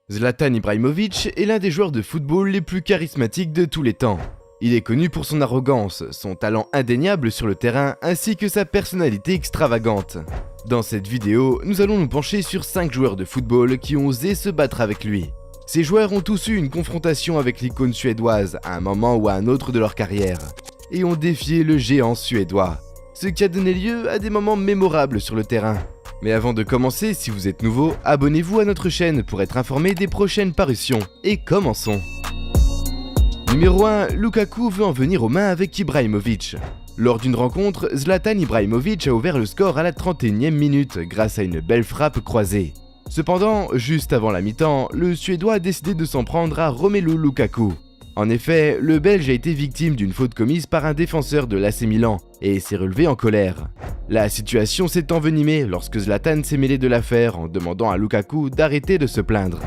Zlatan Ibrahimović est l'un des joueurs de football les plus charismatiques de tous les temps. Il est connu pour son arrogance, son talent indéniable sur le terrain ainsi que sa personnalité extravagante. Dans cette vidéo, nous allons nous pencher sur 5 joueurs de football qui ont osé se battre avec lui. Ces joueurs ont tous eu une confrontation avec l'icône suédoise à un moment ou à un autre de leur carrière, et ont défié le géant suédois, ce qui a donné lieu à des moments mémorables sur le terrain. Mais avant de commencer, si vous êtes nouveau, abonnez-vous à notre chaîne pour être informé des prochaines parutions. Et commençons. Numéro 1, Lukaku veut en venir aux mains avec Ibrahimović. Lors d'une rencontre, Zlatan Ibrahimović a ouvert le score à la 31e minute grâce à une belle frappe croisée. Cependant, juste avant la mi-temps, le Suédois a décidé de s'en prendre à Romelu Lukaku. En effet, le Belge a été victime d'une faute commise par un défenseur de l'AC Milan et s'est relevé en colère. La situation s'est envenimée lorsque Zlatan s'est mêlé de l'affaire en demandant à Lukaku d'arrêter de se plaindre.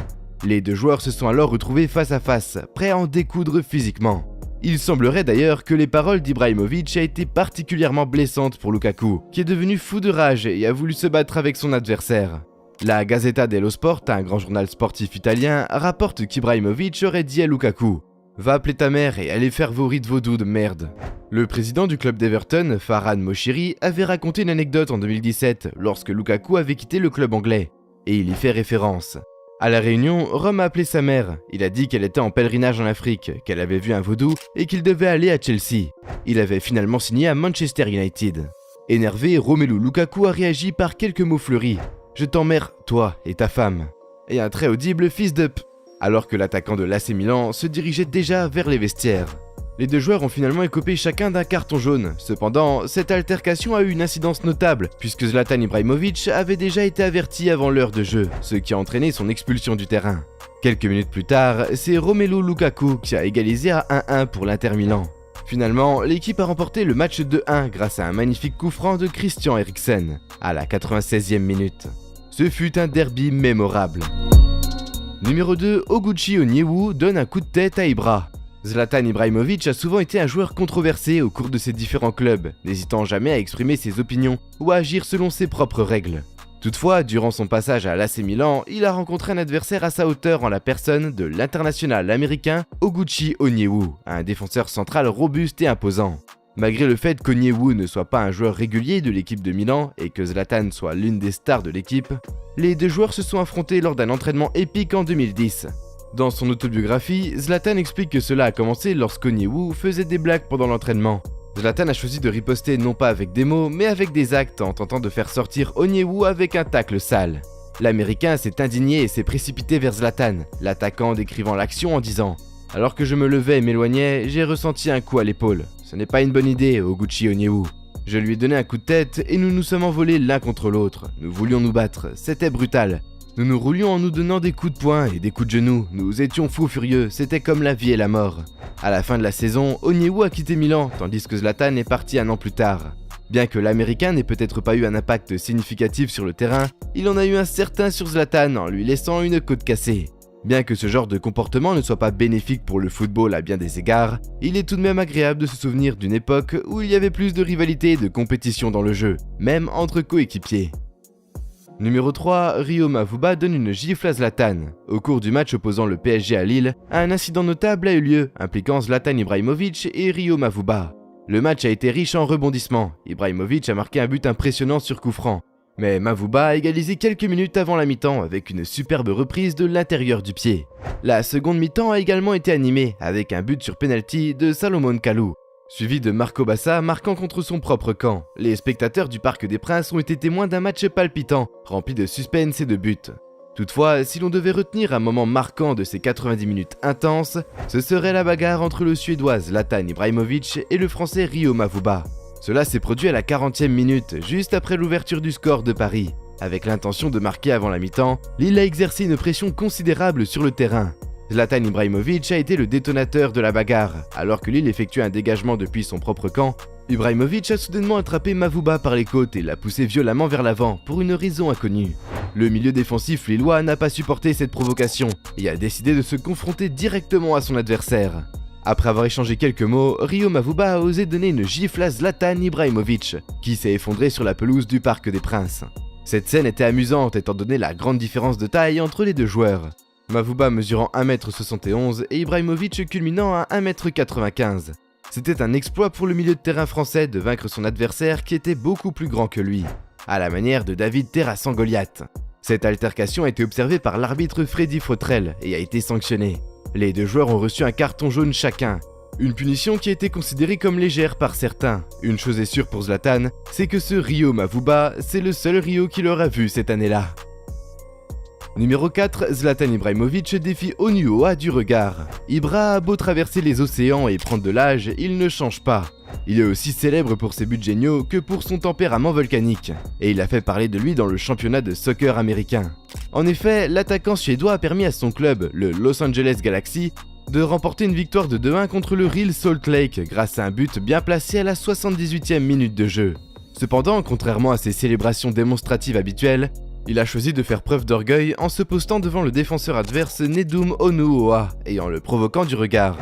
Les deux joueurs se sont alors retrouvés face à face, prêts à en découdre physiquement. Il semblerait d'ailleurs que les paroles d'Ibrahimović aient été particulièrement blessantes pour Lukaku, qui est devenu fou de rage et a voulu se battre avec son adversaire. La Gazzetta dello Sport, un grand journal sportif italien, rapporte qu'Ibrahimović aurait dit à Lukaku « Va appeler ta mère et allez faire vos rites vaudous de merde ». Le président du club d'Everton, Farhad Moshiri, avait raconté une anecdote en 2017 lorsque Lukaku avait quitté le club anglais, et il y fait référence. À la réunion, Rome a appelé sa mère. Il a dit qu'elle était en pèlerinage en Afrique, qu'elle avait vu un vaudou et qu'il devait aller à Chelsea. Il avait finalement signé à Manchester United. Énervé, Romelu Lukaku a réagi par quelques mots fleuris. « Je t'emmerde, toi et ta femme. » Et un très audible fils de p... alors que l'attaquant de l'AC Milan se dirigeait déjà vers les vestiaires. Les deux joueurs ont finalement écopé chacun d'un carton jaune. Cependant, cette altercation a eu une incidence notable, puisque Zlatan Ibrahimović avait déjà été averti avant l'heure de jeu, ce qui a entraîné son expulsion du terrain. Quelques minutes plus tard, c'est Romelu Lukaku qui a égalisé à 1-1 pour l'Inter Milan. Finalement, l'équipe a remporté le match 2-1 grâce à un magnifique coup franc de Christian Eriksen, à la 96e minute. Ce fut un derby mémorable. Numéro 2, Oguchi Onyewu donne un coup de tête à Ibra. Zlatan Ibrahimović a souvent été un joueur controversé au cours de ses différents clubs, n'hésitant jamais à exprimer ses opinions ou à agir selon ses propres règles. Toutefois, durant son passage à l'AC Milan, il a rencontré un adversaire à sa hauteur en la personne de l'international américain Oguchi Onyewu, un défenseur central robuste et imposant. Malgré le fait qu'Onyewu ne soit pas un joueur régulier de l'équipe de Milan et que Zlatan soit l'une des stars de l'équipe, les deux joueurs se sont affrontés lors d'un entraînement épique en 2010. Dans son autobiographie, Zlatan explique que cela a commencé lorsqu'Onyewu faisait des blagues pendant l'entraînement. Zlatan a choisi de riposter non pas avec des mots, mais avec des actes en tentant de faire sortir Onyewu avec un tacle sale. L'Américain s'est indigné et s'est précipité vers Zlatan, l'attaquant décrivant l'action en disant « Alors que je me levais et m'éloignais, j'ai ressenti un coup à l'épaule. Ce n'est pas une bonne idée, Oguchi Onyewu. Je lui ai donné un coup de tête et nous nous sommes envolés l'un contre l'autre. Nous voulions nous battre, c'était brutal. Nous nous roulions en nous donnant des coups de poing et des coups de genoux, nous étions fous furieux, c'était comme la vie et la mort. À la fin de la saison, Onyewu a quitté Milan, tandis que Zlatan est parti un an plus tard. Bien que l'Américain n'ait peut-être pas eu un impact significatif sur le terrain, il en a eu un certain sur Zlatan en lui laissant une côte cassée. Bien que ce genre de comportement ne soit pas bénéfique pour le football à bien des égards, il est tout de même agréable de se souvenir d'une époque où il y avait plus de rivalité et de compétition dans le jeu, même entre coéquipiers. Numéro 3, Rio Mavuba donne une gifle à Zlatan. Au cours du match opposant le PSG à Lille, un incident notable a eu lieu, impliquant Zlatan Ibrahimović et Rio Mavuba. Le match a été riche en rebondissements. Ibrahimović a marqué un but impressionnant sur coup franc. Mais Mavuba a égalisé quelques minutes avant la mi-temps avec une superbe reprise de l'intérieur du pied. La seconde mi-temps a également été animée avec un but sur penalty de Salomon Kalou, suivi de Marco Bassa marquant contre son propre camp. Les spectateurs du Parc des Princes ont été témoins d'un match palpitant, rempli de suspense et de buts. Toutefois, si l'on devait retenir un moment marquant de ces 90 minutes intenses, ce serait la bagarre entre le Suédois Zlatan Ibrahimović et le Français Rio Mavuba. Cela s'est produit à la 40e minute, juste après l'ouverture du score de Paris. Avec l'intention de marquer avant la mi-temps, Lille a exercé une pression considérable sur le terrain. Zlatan Ibrahimović a été le détonateur de la bagarre. Alors que Lille effectuait un dégagement depuis son propre camp, Ibrahimović a soudainement attrapé Mavuba par les côtes et l'a poussé violemment vers l'avant pour une raison inconnue. Le milieu défensif lillois n'a pas supporté cette provocation et a décidé de se confronter directement à son adversaire. Après avoir échangé quelques mots, Rio Mavuba a osé donner une gifle à Zlatan Ibrahimović, qui s'est effondré sur la pelouse du Parc des Princes. Cette scène était amusante étant donné la grande différence de taille entre les deux joueurs. Mavuba mesurant 1m71 et Ibrahimovic culminant à 1m95. C'était un exploit pour le milieu de terrain français de vaincre son adversaire qui était beaucoup plus grand que lui, à la manière de David terrassant Goliath. Cette altercation a été observée par l'arbitre Freddy Fautrel et a été sanctionnée. Les deux joueurs ont reçu un carton jaune chacun, une punition qui a été considérée comme légère par certains. Une chose est sûre pour Zlatan, c'est que ce Rio Mavuba, c'est le seul Rio qu'il aura vu cette année-là. Numéro 4, Zlatan Ibrahimovic défie Onuoha du regard. Ibra a beau traverser les océans et prendre de l'âge, il ne change pas. Il est aussi célèbre pour ses buts géniaux que pour son tempérament volcanique, et il a fait parler de lui dans le championnat de soccer américain. En effet, l'attaquant suédois a permis à son club, le Los Angeles Galaxy, de remporter une victoire de 2-1 contre le Real Salt Lake grâce à un but bien placé à la 78e minute de jeu. Cependant, contrairement à ses célébrations démonstratives habituelles, il a choisi de faire preuve d'orgueil en se postant devant le défenseur adverse Nedum Onuoha et en le provoquant du regard,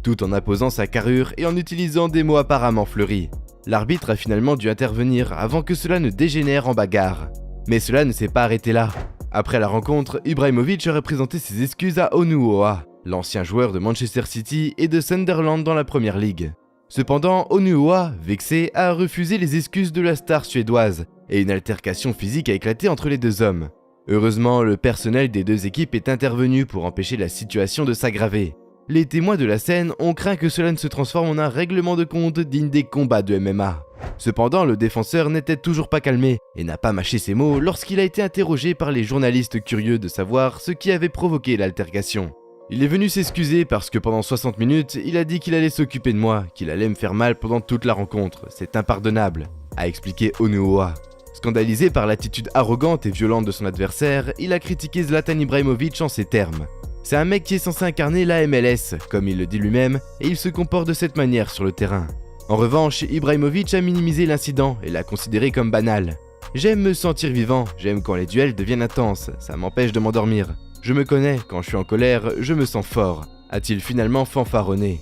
tout en apposant sa carrure et en utilisant des mots apparemment fleuris. L'arbitre a finalement dû intervenir avant que cela ne dégénère en bagarre. Mais cela ne s'est pas arrêté là. Après la rencontre, Ibrahimovic aurait présenté ses excuses à Onuoha, l'ancien joueur de Manchester City et de Sunderland dans la Première Ligue. Cependant, Onuoha, vexé, a refusé les excuses de la star suédoise, et une altercation physique a éclaté entre les deux hommes. Heureusement, le personnel des deux équipes est intervenu pour empêcher la situation de s'aggraver. Les témoins de la scène ont craint que cela ne se transforme en un règlement de compte digne des combats de MMA. Cependant, le défenseur n'était toujours pas calmé et n'a pas mâché ses mots lorsqu'il a été interrogé par les journalistes curieux de savoir ce qui avait provoqué l'altercation. Il est venu s'excuser parce que pendant 60 minutes, il a dit qu'il allait s'occuper de moi, qu'il allait me faire mal pendant toute la rencontre, c'est impardonnable, a expliqué Onuoha. Scandalisé par l'attitude arrogante et violente de son adversaire, il a critiqué Zlatan Ibrahimovic en ces termes. C'est un mec qui est censé incarner la MLS, comme il le dit lui-même, et il se comporte de cette manière sur le terrain. En revanche, Ibrahimovic a minimisé l'incident et l'a considéré comme banal. J'aime me sentir vivant, j'aime quand les duels deviennent intenses, ça m'empêche de m'endormir. Je me connais, quand je suis en colère, je me sens fort, a-t-il finalement fanfaronné.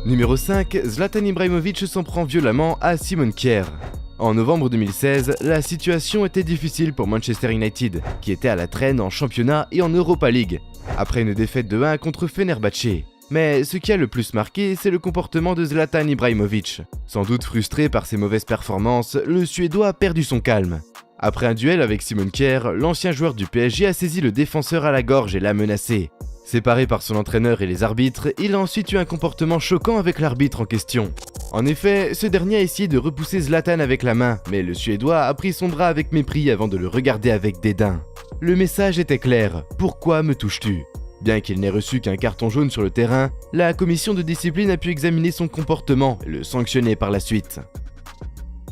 Numéro 5, Zlatan Ibrahimovic s'en prend violemment à Simon Kjær. En novembre 2016, la situation était difficile pour Manchester United, qui était à la traîne en championnat et en Europa League, après une défaite de 1 contre Fenerbahçe. Mais ce qui a le plus marqué, c'est le comportement de Zlatan Ibrahimovic. Sans doute frustré par ses mauvaises performances, le Suédois a perdu son calme. Après un duel avec Simon Kjær, l'ancien joueur du PSG a saisi le défenseur à la gorge et l'a menacé. Séparé par son entraîneur et les arbitres, il a ensuite eu un comportement choquant avec l'arbitre en question. En effet, ce dernier a essayé de repousser Zlatan avec la main, mais le Suédois a pris son bras avec mépris avant de le regarder avec dédain. Le message était clair, pourquoi me touches-tu ? Bien qu'il n'ait reçu qu'un carton jaune sur le terrain, la commission de discipline a pu examiner son comportement et le sanctionner par la suite.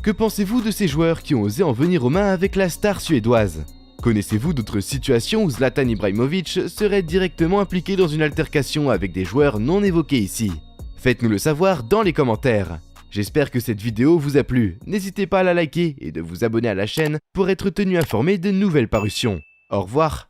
Que pensez-vous de ces joueurs qui ont osé en venir aux mains avec la star suédoise ? Connaissez-vous d'autres situations où Zlatan Ibrahimovic serait directement impliqué dans une altercation avec des joueurs non évoqués ici ? Faites-nous le savoir dans les commentaires. J'espère que cette vidéo vous a plu. N'hésitez pas à la liker et de vous abonner à la chaîne pour être tenu informé de nouvelles parutions. Au revoir.